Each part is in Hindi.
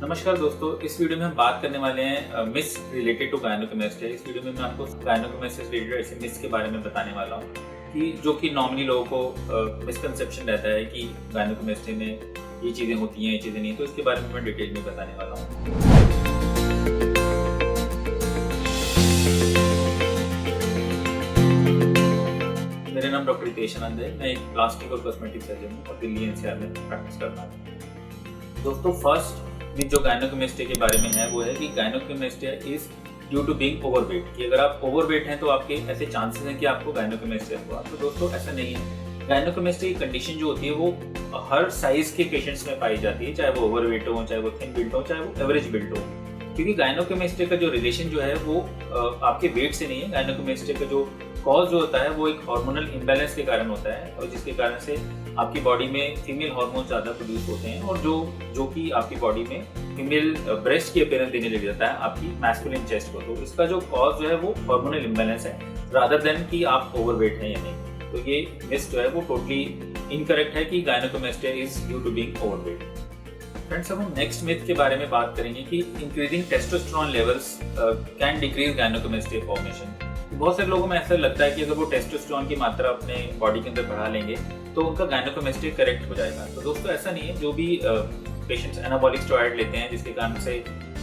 नमस्कार दोस्तों, इस वीडियो में हम बात करने वाले हैं मिस रिलेटेड टू गायनोकेमिस्ट्री। इस वीडियो में मैं आपको गायनोकेमिस्ट्री से रिलेटेड ऐसे मिस के बारे में बताने वाला हूँ कि जो कि नॉर्मली लोगों को मिसकंसेप्शन रहता है कि गायनोकेमिस्ट्री में ये चीज़ें होती हैं, ये चीज़ें नहीं। तो इसके बारे में मैं डिटेल में बताने वाला हूँ। मेरा नाम डॉक्टर हितेश आनंद है। मैं एक प्लास्टिक और कॉस्मेटिक सर्जन हूँ और दिल्ली एनसीआर में प्रैक्टिस करता हूँ। दोस्तों, फर्स्ट जो गायनोकेमिस्ट्री के बारे में है वो है कि gynaecomastia is due to being overweight, कि अगर आप ओवरवेट हैं तो आपके ऐसे चांसेस हैं कि आपको गायनोकेमिस्ट्री हुआ। तो दोस्तों ऐसा नहीं है। गायनोकेमिस्ट्री कंडीशन जो होती है वो हर साइज के पेशेंट्स में पाई जाती है, चाहे वो ओवरवेट हो, चाहे वो थिन बिल्ड हो, चाहे वो एवरेज बिल्ड हो। क्योंकि गायनोकेमिस्ट्री का जो रिलेशन जो है वो आपके वेट से नहीं है। गायनोकेमिस्ट्री का जो कॉज जो होता है वो एक हार्मोनल इम्बैलेंस के कारण होता है, और जिसके कारण से आपकी बॉडी में फीमेल हार्मोन ज़्यादा प्रोड्यूस होते हैं, और जो कि आपकी बॉडी में फीमेल ब्रेस्ट की अपीयरेंस देने लग जाता है आपकी मैस्कुलिन चेस्ट को। तो इसका जो कॉज जो है वो हार्मोनल इम्बैलेंस है, रादर देन कि आप ओवरवेट हैं या नहीं। तो ये मिस जो है वो टोटली इनकरेक्ट है कि gynaecomastia is due to being overweight. Friends, अब हम नेक्स्ट मिथ के बारे में बात करेंगे कि increasing testosterone levels can decrease gynaecomastia formation. बहुत सारे लोगों में ऐसा लगता है कि अगर वो टेस्टोस्टेरोन की मात्रा अपने बॉडी के अंदर बढ़ा लेंगे तो उनका गायनोकेमिस्ट्री करेक्ट हो जाएगा। तो दोस्तों ऐसा नहीं है। जो भी पेशेंट्स एनाबॉलिक स्टेरॉइड लेते हैं जिसके कारण से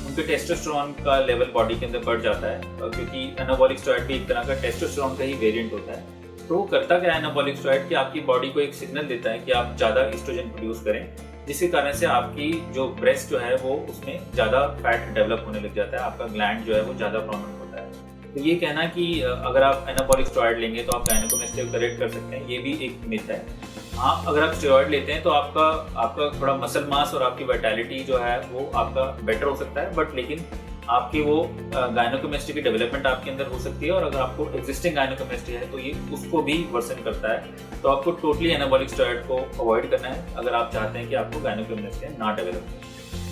उनके टेस्टोस्टेरोन का लेवल बॉडी के अंदर बढ़ जाता है, क्योंकि एनाबॉलिक स्टेरॉइड भी एक तरह का टेस्टोस्टेरोन का ही वेरिएंट होता है। तो वो करता क्या है एनाबॉलिक स्टेरॉइड कि आपकी बॉडी को एक सिग्नल देता है कि आप ज़्यादा एस्ट्रोजन प्रोड्यूस करें, जिसके कारण से आपकी जो ब्रेस्ट जो है वो उसमें ज़्यादा फैट डेवलप होने लग जाता है, आपका ग्लैंड जो है वो ज़्यादा प्रोमिनेंट होता है। तो ये कहना कि अगर आप एनाबॉलिक स्टेरॉइड लेंगे तो आप गायनोकेमिस्ट्री करेक्ट कर सकते हैं, ये भी एक मिथ है। हाँ, अगर आप स्टेरॉइड लेते हैं तो आपका थोड़ा मसल मास और आपकी वाइटैलिटी जो है वो आपका बेटर हो सकता है, बट लेकिन आपकी वो गायनोकेमिस्ट्री की डेवलपमेंट आपके अंदर हो सकती है, और अगर आपको एग्जिस्टिंग गायनोकेमिस्ट्री है तो ये उसको भी वर्सन करता है। तो आपको टोटली एनाबॉलिक स्टेरॉइड को अवॉइड करना है अगर आप चाहते हैं कि आपको गायनोकेमिस्ट्री ना डेवलप हो।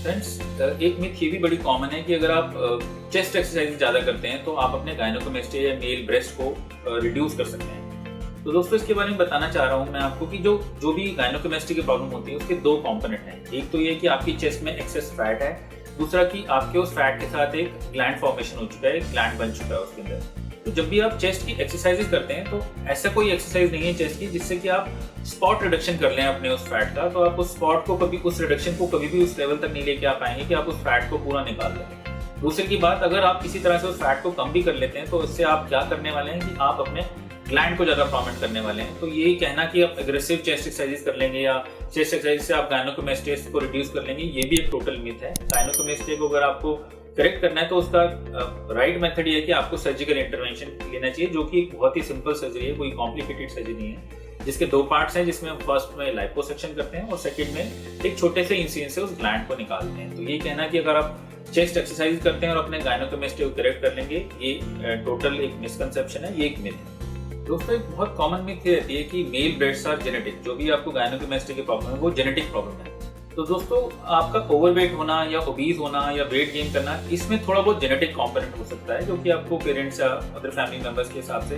फ्रेंड्स, एक मिथ ये भी बड़ी कॉमन है कि अगर आप चेस्ट एक्सरसाइज ज़्यादा करते हैं तो आप अपने गायनोकेमिस्ट्री या मेल ब्रेस्ट को रिड्यूस कर सकते हैं। तो दोस्तों इसके बारे में बताना चाह रहा हूँ मैं आपको कि जो भी गायनोकेमिस्ट्री की प्रॉब्लम होती है उसके दो कंपोनेंट हैं। एक तो ये कि आपकी चेस्ट में एक्सेस फैट है, दूसरा कि आपके उस फैट के साथ एक ग्लैंड फॉर्मेशन हो चुका है, एक ग्लैंड बन चुका है उसके अंदर। तो जब भी आप चेस्ट की एक्सरसाइजेस करते हैं तो ऐसा कोई एक्सरसाइज नहीं है चेस्ट की जिससे कि आप स्पॉट रिडक्शन कर लें अपने उस फैट का। तो आप उस स्पॉट को कभी उस रिडक्शन को कभी भी उस लेवल तक नहीं लेके आ पाएंगे कि आप उस फैट को पूरा निकाल लें। दूसरी की बात, अगर आप किसी तरह से उस फैट को कम भी कर लेते हैं तो इससे आप क्या करने वाले हैं कि आप अपने ग्लैंड को ज्यादा प्रोमिनेंट करने वाले हैं। तो यही कहना कि आप एग्रेसिव चेस्ट एक्सरसाइज कर लेंगे या चेस्ट एक्सरसाइज से आप गायनोकेमिस्ट्री को रिड्यूस कर लेंगे, ये भी एक टोटल मिथ है। गायनोकेमिस्ट्री को अगर आपको करेक्ट करना है तो उसका राइट मेथड ये है कि आपको सर्जिकल इंटरवेंशन लेना चाहिए, जो कि बहुत ही सिंपल सर्जरी है, कोई कॉम्प्लिकेटेड सर्जरी नहीं है। जिसके दो पार्ट्स हैं, जिसमें हम फर्स्ट में लाइपोसक्शन करते हैं और सेकंड में एक छोटे से इंसिजन से उस ग्लैंड को निकालते हैं। तो ये कहना कि अगर आप चेस्ट एक्सरसाइज करते हैं और अपने गायनोकेमिस्ट्री को करेक्ट कर लेंगे, ये टोटल एक मिसकंसेप्शन है, ये एक मिथ है। दोस्तों, एक बहुत कॉमन मिथ ये रहती है कि मेल ब्रेस्ट्स आर जेनेटिक। जो भी आपको गायनोकेमिस्ट्री की प्रॉब्लम है वो जेनेटिक प्रॉब्लम है। तो दोस्तों, आपका ओवरवेट होना या ओबीज होना या वेट गेन करना, इसमें थोड़ा बहुत जेनेटिक कंपोनेंट हो सकता है, जो कि आपको पेरेंट्स या अदर फैमिली मेंबर्स के हिसाब से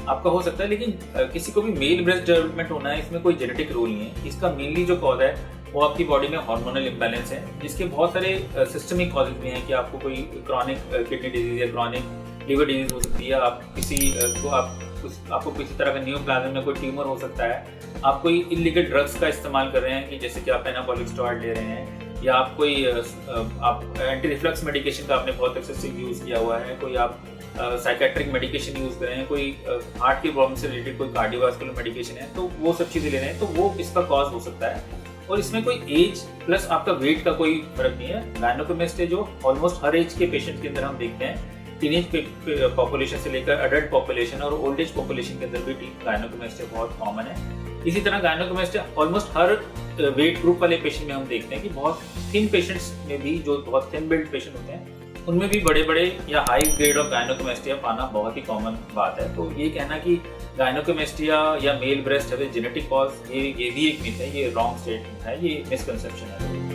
आपका हो सकता है। लेकिन किसी को भी मेल ब्रेस्ट डेवलपमेंट होना है, इसमें कोई जेनेटिक रोल नहीं है। इसका मेनली जो कॉज है वो आपकी बॉडी में हार्मोनल इम्बैलेंस है, जिसके बहुत सारे सिस्टमिक कॉजेज भी हैं कि आपको कोई क्रॉनिक किडनी डिजीज या क्रॉनिक लिवर डिजीज हो सकती है, आपको किसी तरह का न्यूप्लाज्म में कोई ट्यूमर हो सकता है, आप कोई इलीगल ड्रग्स का इस्तेमाल कर रहे हैं कि जैसे कि आप एनाबॉलिक स्टेरॉइड ले रहे हैं, या आप कोई आप एंटी रिफ्लक्स मेडिकेशन का आपने बहुत एक्सेसिव यूज़ किया हुआ है, कोई आप साइकेट्रिक मेडिकेशन यूज़ कर रहे हैं, कोई हार्ट की प्रॉब्लम से रिलेटेड कोई कार्डियोवास्कुलर मेडिकेशन है, तो वो सब चीज़ें ले रहे हैं, तो वो इसका कॉज हो सकता है। और इसमें कोई एज प्लस आपका वेट का कोई फर्क नहीं है। गायनोकेमिस्ट्री जो ऑलमोस्ट हर एज के पेशेंट के अंदर हम देखते हैं, टीनेज पॉपुलेशन से लेकर अडल्ट पॉपुलेशन और ओल्ड एज पॉपुलेशन के अंदर भी गायनोकेमिस्ट्री बहुत कॉमन है। इसी तरह गायनोकेमिस्ट्री ऑलमोस्ट हर वेट ग्रुप वाले पेशेंट में हम देखते हैं कि बहुत थिन पेशेंट्स में भी, जो बहुत थिन बिल्ड पेशेंट होते हैं, उनमें भी बड़े बड़े या हाई ग्रेड ऑफ गायनोकेमिस्ट्री पाना बहुत ही कॉमन बात है। तो ये कहना कि गायनोकेमिस्ट्री या मेल ब्रेस्ट है जेनेटिक कॉज, ये भी एक मिथ है, ये रॉन्ग स्टेटमेंट है, ये मिसकंसेप्शन है।